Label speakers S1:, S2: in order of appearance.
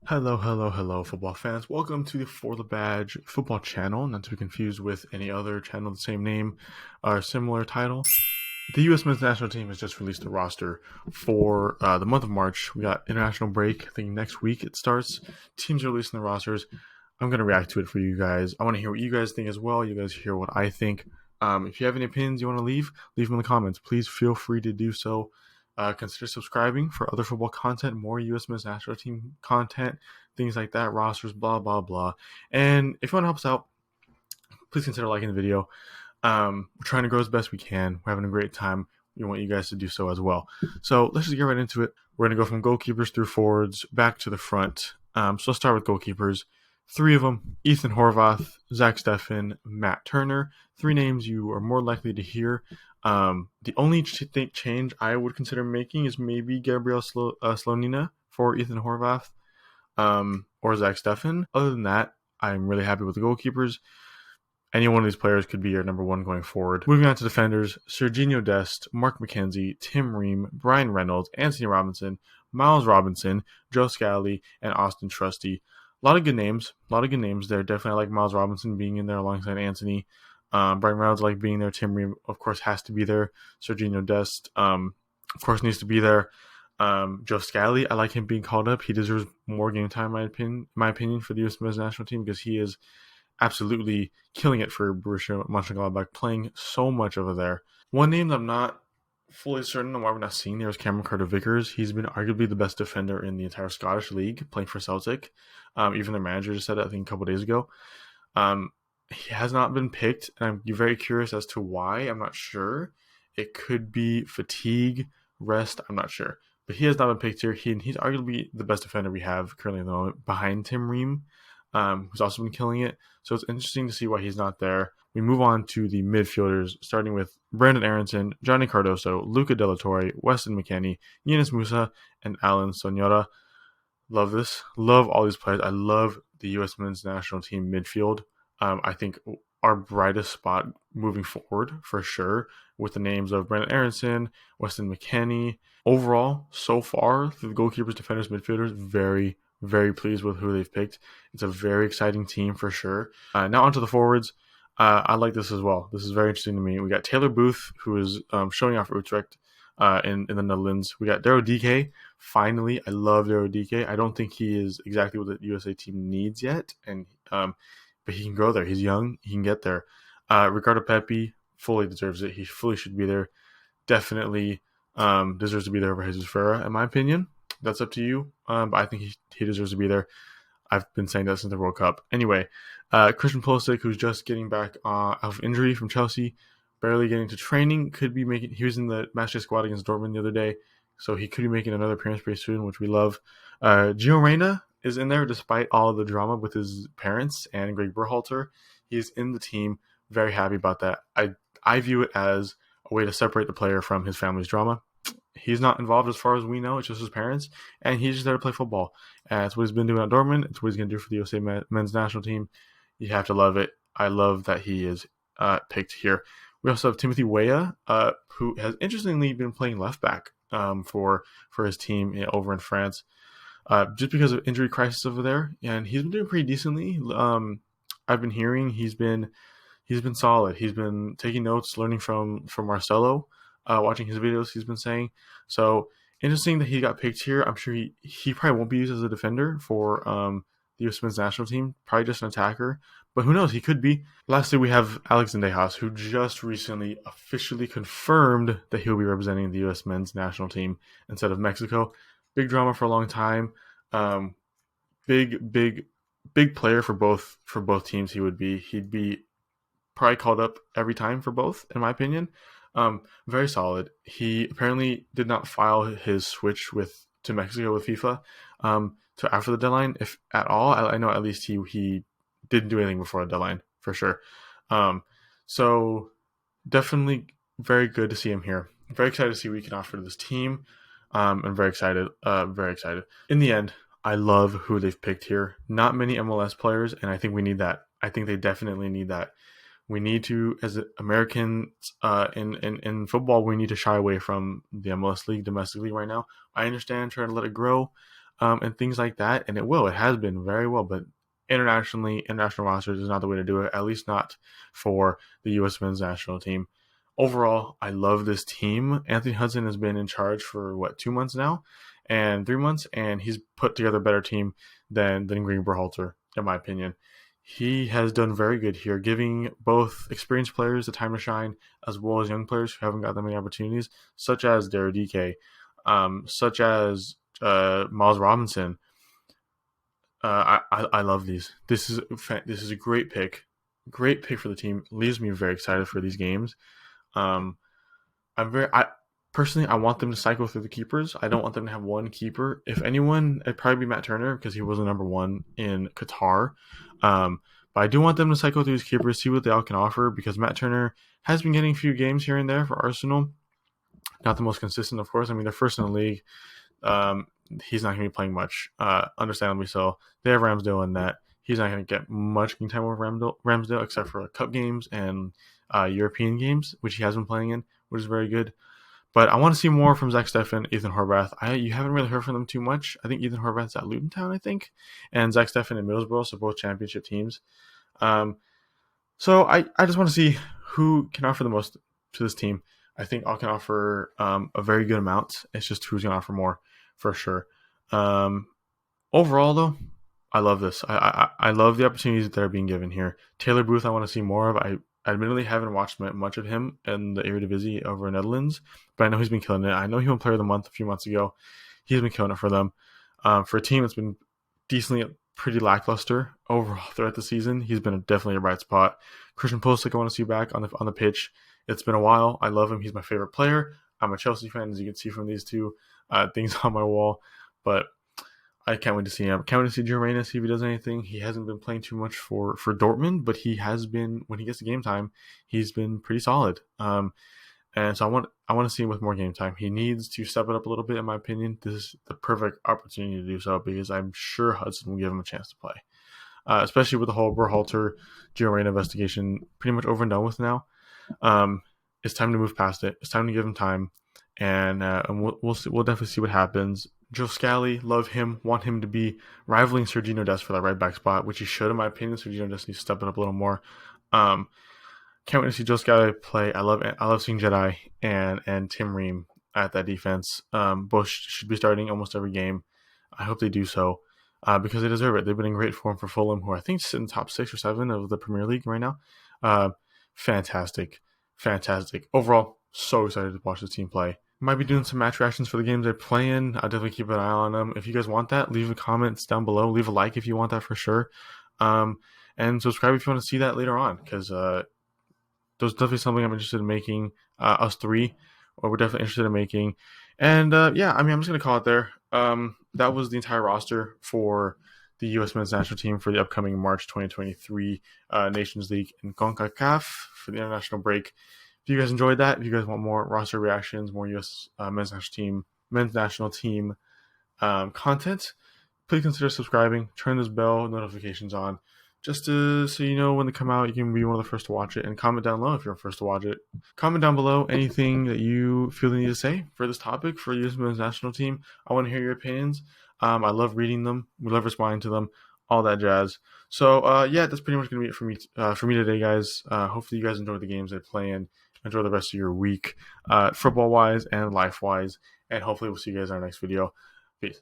S1: Hello, hello, hello, football fans. Welcome to the For the Badge football channel, not to be confused with any other channel with the same name or similar title. The U.S. men's national team has just released the roster for the month of March. We got international break. I think next week it starts. Teams are releasing the rosters. I'm going to react to it for you guys. I want to hear what you guys think as well. You guys hear what I think. If you have any opinions you want to leave them in the comments. Please feel free to do so. Consider subscribing for other football content, more U.S. men's national team content, things like that, rosters, blah, blah, blah. And if you want to help us out, please consider liking the video. We're trying to grow as best we can. We're having a great time. We want you guys to do so as well. So let's just get right into it. We're going to go from goalkeepers through forwards back to the front. So let's start with goalkeepers. Three of them: Ethan Horvath, Zach Steffen, Matt Turner. Three names you are more likely to hear. The only change I would consider making is maybe Gabriel Slonina for Ethan Horvath or Zach Steffen. Other than that, I'm really happy with the goalkeepers. Any one of these players could be your number one going forward. Moving on to defenders: Serginho Dest, Mark McKenzie, Tim Ream, Brian Reynolds, Anthony Robinson, Miles Robinson, Joe Scally, and Austin Trusty. A lot of good names there. Definitely I like Miles Robinson being in there alongside Anthony. Brian Reynolds like being there. Tim Ream, of course, has to be there. Serginho Dest, of course, needs to be there. Joe Scally, I like him being called up. He deserves more game time, in my opinion, for the U.S. men's national team, because he is absolutely killing it for Borussia Mönchengladbach, playing so much over there. One name that I'm not fully certain on why we're not seeing there is Cameron Carter-Vickers. He's been arguably the best defender in the entire Scottish League, playing for Celtic. Even their manager just said that, I think, a couple days ago. He has not been picked, and I'm very curious as to why. I'm not sure. It could be fatigue, rest. I'm not sure. But he has not been picked here. He's arguably the best defender we have currently at the moment, behind Tim Ream, who's also been killing it. So it's interesting to see why he's not there. We move on to the midfielders, starting with Brandon Aronson, Johnny Cardoso, Luca De La Torre, Weston McKennie, Yunus Musa, and Alan Sonora. Love this. Love all these players. I love the U.S. men's national team midfield. I think our brightest spot moving forward, for sure, with the names of Brandon Aronson, Weston McKennie. Overall, so far, the goalkeepers, defenders, midfielders, very, very pleased with who they've picked. It's a very exciting team for sure. Now onto the forwards. I like this as well. This is very interesting to me. We got Taylor Booth, who is showing off for Utrecht in the Netherlands. We got Daryl DK. Finally, I love Daryl DK. I don't think he is exactly what the USA team needs yet, and but he can go there. He's young. He can get there. Ricardo Pepi fully deserves it. He fully should be there. Definitely deserves to be there over Jesus Ferreira, in my opinion. That's up to you. But I think he deserves to be there. I've been saying that since the World Cup. Anyway, Christian Pulisic, who's just getting back out of injury from Chelsea, barely getting to training, could be making. He was in the matchday squad against Dortmund the other day, so he could be making another appearance pretty soon, which we love. Gio Reyna is in there despite all of the drama with his parents and Greg Berhalter. He's in the team. Very happy about that. I view it as a way to separate the player from his family's drama. He's not involved as far as we know. It's just his parents, and he's just there to play football. And that's what he's been doing at Dortmund. It's what he's going to do for the USA men's national team. You have to love it. I love that he is picked here. We also have Timothy Weah, who has interestingly been playing left back for his team over in France, just because of injury crisis over there, and he's been doing pretty decently. I've been hearing he's been solid. He's been taking notes, learning from Marcelo, watching his videos. He's been saying so. Interesting that he got picked here. I'm sure he probably won't be used as a defender for the U.S. men's national team. Probably just an attacker, but who knows? He could be. Lastly, we have Alex Zendejas, who just recently officially confirmed that he'll be representing the U.S. men's national team instead of Mexico. Big drama for a long time. Big player for both teams. He'd be probably called up every time for both, in my opinion. Very solid. He apparently did not file his switch to Mexico with FIFA to after the deadline, if at all. I know at least he didn't do anything before the deadline for sure. So definitely very good to see him here. Very excited to see what he can offer to this team. I'm very excited. Very excited. In the end, I love who they've picked here. Not many MLS players, and I think we need that. I think they definitely need that. We need to, as Americans in football, we need to shy away from the MLS League domestically right now. I understand trying to let it grow. and things like that. And it has been very well, but international rosters is not the way to do it, at least not for the U.S. men's national team. Overall, I love this team. Anthony Hudson has been in charge for 2 months now, and 3 months, and he's put together a better team than Green Berhalter, in my opinion. He has done very good here, giving both experienced players the time to shine, as well as young players who haven't got that many opportunities, such as Derek DK, such as Miles Robinson. I love these. This is a great pick for the team. Leaves me very excited for these games. Um, I personally, I want them to cycle through the keepers. I don't want them to have one keeper. If anyone, it'd probably be Matt Turner because he was the number one in Qatar. But I do want them to cycle through his keepers, see what they all can offer, because Matt Turner has been getting a few games here and there for Arsenal. Not the most consistent, of course. I mean, they're first in the league. He's not going to be playing much, understandably so. They have Ramsdale in that. He's not going to get much game time with Ramsdale except for cup games and European games, which he has been playing in, which is very good. But I want to see more from Zach Steffen, Ethan Horvath. You haven't really heard from them too much. I think Ethan Horvath's at Luton Town, I think, and Zach Steffen in Middlesbrough, so both championship teams. So I just want to see who can offer the most to this team. I think all can offer a very good amount. It's just who's going to offer more for sure. Overall, though, I love this. I love the opportunities that are being given here. Taylor Booth, I want to see more of. I admittedly haven't watched much of him in the Eredivisie over in Netherlands, but I know he's been killing it. I know he won Player of the Month a few months ago. He's been killing it for them. For a team that's been decently pretty lackluster overall throughout the season, he's been definitely a bright spot. Christian Pulisic, I want to see back on the pitch. It's been a while. I love him. He's my favorite player. I'm a Chelsea fan, as you can see from these two things on my wall, but I can't wait to see him. Can't wait to see Joe Reyna, see if he does anything. He hasn't been playing too much for Dortmund, but he has been, when he gets to game time, he's been pretty solid. And so I want to see him with more game time. He needs to step it up a little bit, in my opinion. This is the perfect opportunity to do so because I'm sure Hudson will give him a chance to play, especially with the whole Berhalter Joe Reyna investigation pretty much over and done with now. It's time to move past it. It's time to give him time, and we'll definitely see what happens. Joe Scally, love him, want him to be rivaling Sergiño Dest for that right back spot, which he should, in my opinion. Sergiño Dest needs to step it up a little more. Can't wait to see Joe Scally play. I love seeing Jedi and Tim Ream at that defense. Both should be starting almost every game. I hope they do so because they deserve it. They've been in great form for Fulham, who I think sit in the top 6 or 7 of the Premier League right now. Fantastic. Overall, so excited to watch this team play. Might be doing some match reactions for the games they play in. I'll definitely keep an eye on them. If you guys want that, leave a comments down below. Leave a like if you want that for sure. And subscribe if you want to see that later on, because there's definitely something I'm interested in making. Us three, or we're definitely interested in making. And yeah, I mean, I'm just going to call it there. That was the entire roster for the U.S. men's national team for the upcoming March 2023 Nations League and CONCACAF for the international break. If you guys enjoyed that, if you guys want more roster reactions, more U.S. men's national team content, please consider subscribing. Turn this bell notifications on, just so you know when they come out. You can be one of the first to watch it, and comment down below if you're first to watch it. Comment down below anything that you feel the need to say for this topic for U.S. men's national team. I want to hear your opinions. I love reading them. We love responding to them. All that jazz. So yeah, that's pretty much gonna be it for me today, guys. Hopefully you guys enjoy the games they play and enjoy the rest of your week, football wise and life wise. And hopefully we'll see you guys in our next video. Peace.